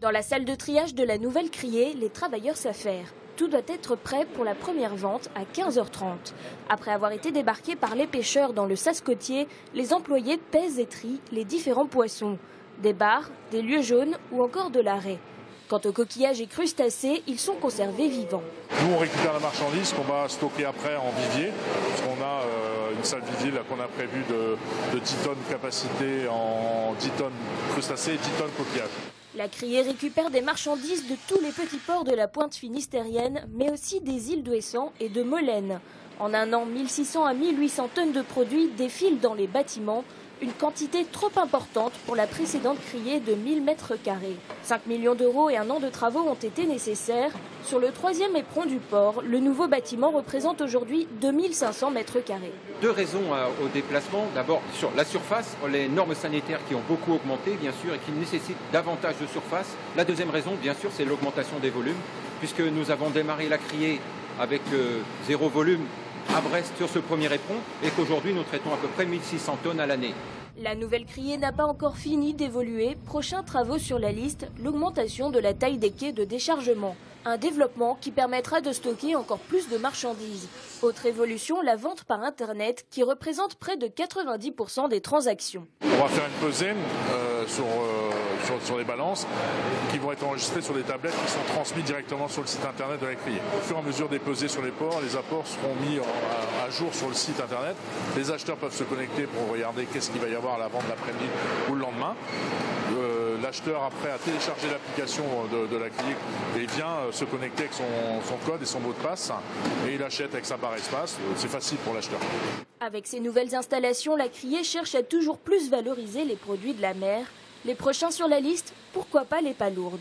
Dans la salle de triage de la nouvelle criée, les travailleurs s'affairent. Tout doit être prêt pour la première vente à 15h30. Après avoir été débarqués par les pêcheurs dans le sas côtier, les employés pèsent et trient les différents poissons. Des barres, des lieux jaunes ou encore de l'arrêt. Quant aux coquillages et crustacés, ils sont conservés vivants. Nous, on récupère la marchandise qu'on va stocker après en vivier, puisqu'on a une salle vivier qu'on a prévue de 10 tonnes capacité en 10 tonnes crustacés et 10 tonnes coquillages. La criée récupère des marchandises de tous les petits ports de la pointe finistérienne, mais aussi des îles d'Ouessant et de Molène. En un an, 1600 à 1800 tonnes de produits défilent dans les bâtiments, une quantité trop importante pour la précédente criée de 1000 mètres carrés. 5 millions d'euros et un an de travaux ont été nécessaires. Sur le troisième éperon du port, le nouveau bâtiment représente aujourd'hui 2500 mètres carrés. Deux raisons au déplacement. D'abord, sur la surface, les normes sanitaires qui ont beaucoup augmenté, bien sûr, et qui nécessitent davantage de surface. La deuxième raison, bien sûr, c'est l'augmentation des volumes, puisque nous avons démarré la criée avec zéro volume à Brest sur ce premier éperon et qu'aujourd'hui nous traitons à peu près 1600 tonnes à l'année. La nouvelle criée n'a pas encore fini d'évoluer. Prochains travaux sur la liste, l'augmentation de la taille des quais de déchargement. Un développement qui permettra de stocker encore plus de marchandises. Autre évolution, la vente par Internet qui représente près de 90% des transactions. On va faire une pesée sur les balances qui vont être enregistrées sur des tablettes qui sont transmises directement sur le site internet de la criée. Au fur et à mesure des pesées sur les ports, les apports seront mis à jour sur le site internet. Les acheteurs peuvent se connecter pour regarder qu'est-ce qu'il va y avoir à la vente l'après-midi ou le lendemain. L'acheteur après a téléchargé l'application de la criée et vient se connecter avec son code et son mot de passe et il achète avec sa barre espace. C'est facile pour l'acheteur. Avec ces nouvelles installations, la criée cherche à toujours plus valoriser les produits de la mer. Les prochains sur la liste, pourquoi pas les palourdes.